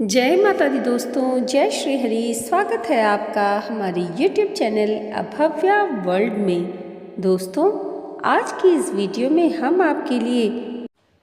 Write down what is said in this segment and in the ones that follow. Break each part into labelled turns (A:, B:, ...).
A: जय माता दी दोस्तों, जय श्री हरि। स्वागत है आपका हमारे YouTube चैनल अभव्या वर्ल्ड में। दोस्तों, आज की इस वीडियो में हम आपके लिए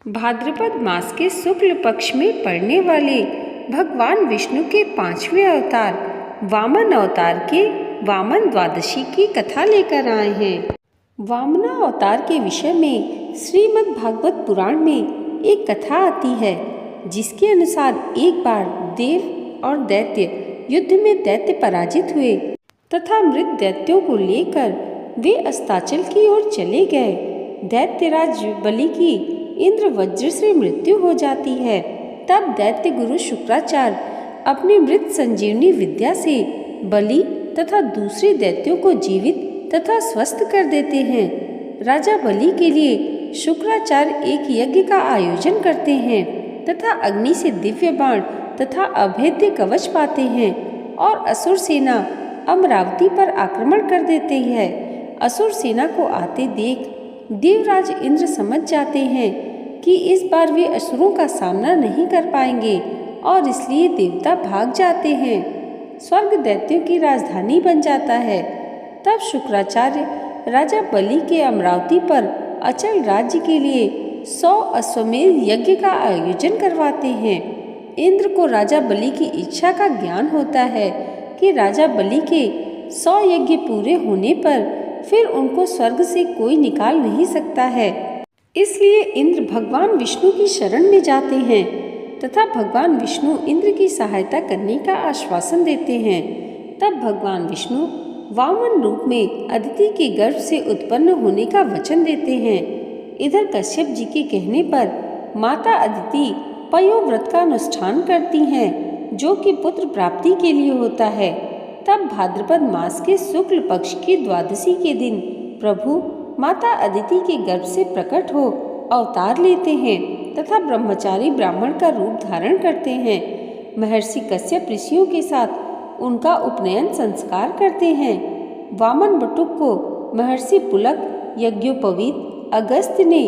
A: भाद्रपद मास के शुक्ल पक्ष में पड़ने वाले भगवान विष्णु के 5वें अवतार वामन अवतार के वामन द्वादशी की कथा लेकर आए हैं। वामन अवतार के विषय में श्रीमद् भागवत पुराण में एक कथा आती है, जिसके अनुसार एक बार देव और दैत्य युद्ध में दैत्य पराजित हुए तथा मृत दैत्यों को लेकर वे अस्ताचल की ओर चले गए। दैत्यराज बलि की इंद्र वज्र से मृत्यु हो जाती है। तब दैत्य गुरु शुक्राचार्य अपनी मृत संजीवनी विद्या से बलि तथा दूसरे दैत्यों को जीवित तथा स्वस्थ कर देते हैं। राजा बलि के लिए शुक्राचार्य एक यज्ञ का आयोजन करते हैं तथा अग्नि से दिव्य बाण तथा अभेद्य कवच पाते हैं और असुर सेना अमरावती पर आक्रमण कर देती है। असुर सेना को आते देख देवराज इंद्र समझ जाते हैं कि इस बार वे असुरों का सामना नहीं कर पाएंगे और इसलिए देवता भाग जाते हैं। स्वर्ग दैत्यों की राजधानी बन जाता है। तब शुक्राचार्य राजा बलि के अमरावती पर अचल राज्य के लिए 100 अश्वमेध यज्ञ का आयोजन करवाते हैं। इंद्र को राजा बलि की इच्छा का ज्ञान होता है कि राजा बलि के 100 यज्ञ पूरे होने पर फिर उनको स्वर्ग से कोई निकाल नहीं सकता है। इसलिए इंद्र भगवान विष्णु की शरण में जाते हैं तथा भगवान विष्णु इंद्र की सहायता करने का आश्वासन देते हैं। तब भगवान विष्णु वामन रूप में अदिति के गर्भ से उत्पन्न होने का वचन देते हैं। इधर कश्यप जी के कहने पर माता अदिति पयोव्रत का अनुष्ठान करती हैं, जो कि पुत्र प्राप्ति के लिए होता है। तब भाद्रपद मास के शुक्ल पक्ष की द्वादशी के दिन प्रभु माता अदिति के गर्भ से प्रकट हो अवतार लेते हैं तथा ब्रह्मचारी ब्राह्मण का रूप धारण करते हैं। महर्षि कश्यप ऋषियों के साथ उनका उपनयन संस्कार करते हैं। वामन बटुक को महर्षि पुलक, यज्ञोपवीत, अगस्त्य ने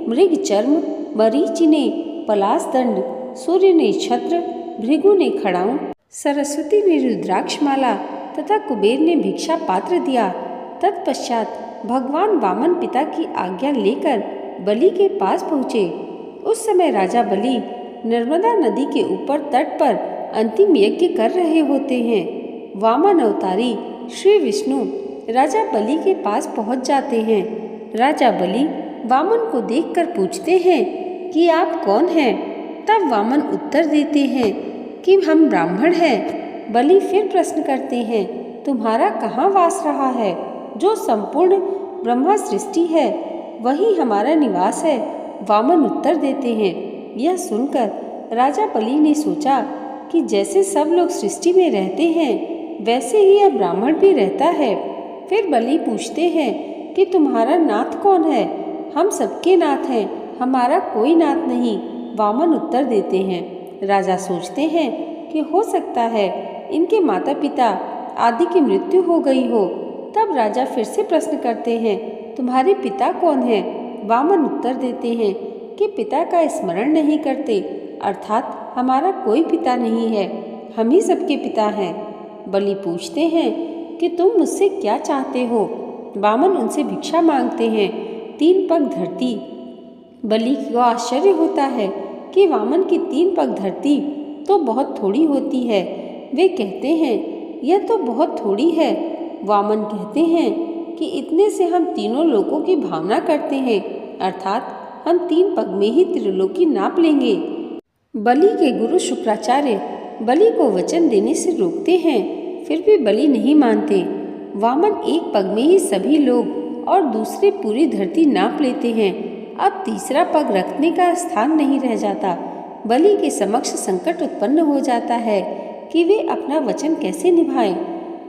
A: मृग चर्म, मरीचि ने पलाश दंड, सूर्य ने छत्र, भृगु ने खड़ाऊं, सरस्वती ने रुद्राक्ष माला तथा कुबेर ने भिक्षा पात्र दिया। तत्पश्चात भगवान वामन पिता की आज्ञा लेकर बलि के पास पहुँचे। उस समय राजा बलि नर्मदा नदी के ऊपर तट पर अंतिम यज्ञ कर रहे होते हैं। वामन अवतारी श्री विष्णु राजा बलि के पास पहुँच जाते हैं। राजा बलि वामन को देखकर पूछते हैं कि आप कौन हैं? तब वामन उत्तर देते हैं कि हम ब्राह्मण हैं। बलि फिर प्रश्न करते हैं, तुम्हारा कहाँ वास रहा है? जो संपूर्ण ब्रह्मा सृष्टि है वही हमारा निवास है। वामन उत्तर देते हैं। यह सुनकर राजा बलि ने सोचा कि जैसे सब लोग सृष्टि में रहते हैं वैसे ही यह ब्राह्मण भी रहता है। फिर बलि पूछते हैं कि तुम्हारा नाथ कौन है? हम सबके नाथ हैं, हमारा कोई नाथ नहीं। वामन उत्तर देते हैं। राजा सोचते हैं कि हो सकता है इनके माता पिता आदि की मृत्यु हो गई हो। तब राजा फिर से प्रश्न करते हैं, तुम्हारे पिता कौन है? वामन उत्तर देते हैं कि पिता का स्मरण नहीं करते, अर्थात हमारा कोई पिता नहीं है, हम ही सबके पिता हैं। बलि पूछते हैं कि तुम मुझसे क्या चाहते हो? वामन उनसे भिक्षा मांगते हैं। 3 पग धरती। बलि को आश्चर्य होता है कि वामन की 3 पग धरती तो बहुत थोड़ी होती है। वे कहते हैं, यह तो बहुत थोड़ी है। वामन कहते हैं कि इतने से हम तीनों लोकों की भावना करते हैं, अर्थात हम 3 पग में ही त्रिलोकी नाप लेंगे। बलि के गुरु शुक्राचार्य बलि को वचन देने से रोकते हैं, फिर भी बलि नहीं मानते। वामन 1 पग में ही सभी लोग और दूसरे पूरी धरती नाप लेते हैं। अब तीसरा पग रखने का स्थान नहीं रह जाता। बलि के समक्ष संकट उत्पन्न हो जाता है कि वे अपना वचन कैसे निभाएं।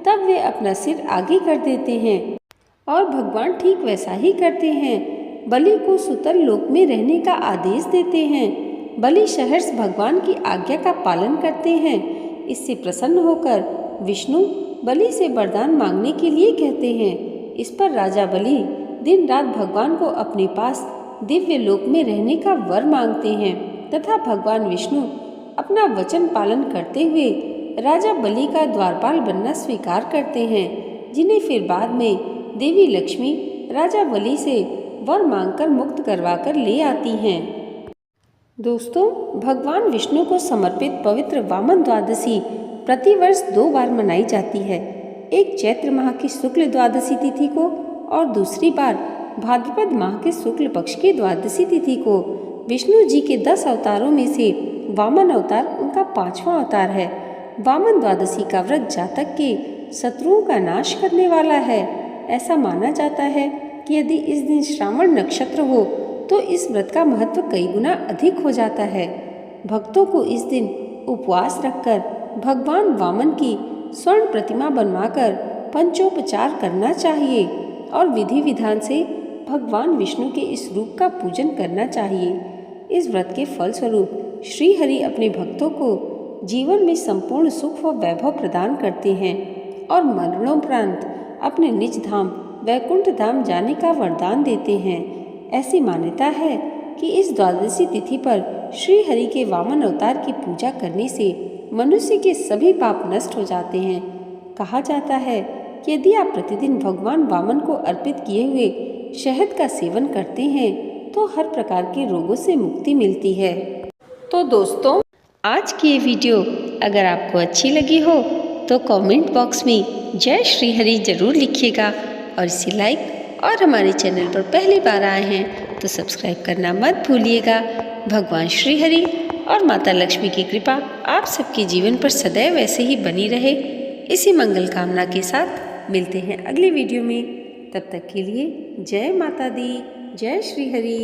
A: तब वे अपना सिर आगे कर देते हैं और भगवान ठीक वैसा ही करते हैं। बलि को सुतल लोक में रहने का आदेश देते हैं। बलि सहर्ष भगवान की आज्ञा का पालन करते हैं। इससे प्रसन्न होकर विष्णु बलि से वरदान मांगने के लिए कहते हैं। इस पर राजा बलि दिन रात भगवान को अपने पास दिव्य लोक में रहने का वर मांगते हैं तथा भगवान विष्णु अपना वचन पालन करते हुए राजा बलि का द्वारपाल बनना स्वीकार करते हैं, जिन्हें फिर बाद में देवी लक्ष्मी राजा बलि से वर मांगकर मुक्त करवाकर ले आती हैं। दोस्तों, भगवान विष्णु को समर्पित पवित्र वामन द्वादशी प्रतिवर्ष 2 बार मनाई जाती है, एक चैत्र माह की शुक्ल द्वादशी तिथि को और दूसरी बार भाद्रपद माह के शुक्ल पक्ष की द्वादशी तिथि को। विष्णु जी के 10 अवतारों में से वामन अवतार उनका 5वां अवतार है। वामन द्वादशी का व्रत जातक के शत्रुओं का नाश करने वाला है। ऐसा माना जाता है कि यदि इस दिन श्रावण नक्षत्र हो तो इस व्रत का महत्व कई गुना अधिक हो जाता है। भक्तों को इस दिन उपवास रखकर भगवान वामन की स्वर्ण प्रतिमा बनवाकर पंचोपचार करना चाहिए और विधि विधान से भगवान विष्णु के इस रूप का पूजन करना चाहिए। इस व्रत के फलस्वरूप श्री हरि अपने भक्तों को जीवन में संपूर्ण सुख व वैभव प्रदान करते हैं और मरणोपरांत अपने निज धाम वैकुंठ धाम जाने का वरदान देते हैं। ऐसी मान्यता है कि इस द्वादशी तिथि पर श्री हरि के वामन अवतार की पूजा करने से मनुष्य के सभी पाप नष्ट हो जाते हैं। कहा जाता है कि यदि आप प्रतिदिन भगवान वामन को अर्पित किए हुए शहद का सेवन करते हैं तो हर प्रकार के रोगों से मुक्ति मिलती है। तो दोस्तों, आज की ये वीडियो अगर आपको अच्छी लगी हो तो कमेंट बॉक्स में जय श्री हरि जरूर लिखिएगा और इसे लाइक और हमारे चैनल पर पहली बार आए हैं तो सब्सक्राइब करना मत भूलिएगा। भगवान श्री हरि और माता लक्ष्मी की कृपा आप सबके जीवन पर सदैव ऐसे ही बनी रहे, इसी मंगल कामना के साथ मिलते हैं अगली वीडियो में। तब तक के लिए जय माता दी, जय श्री हरि।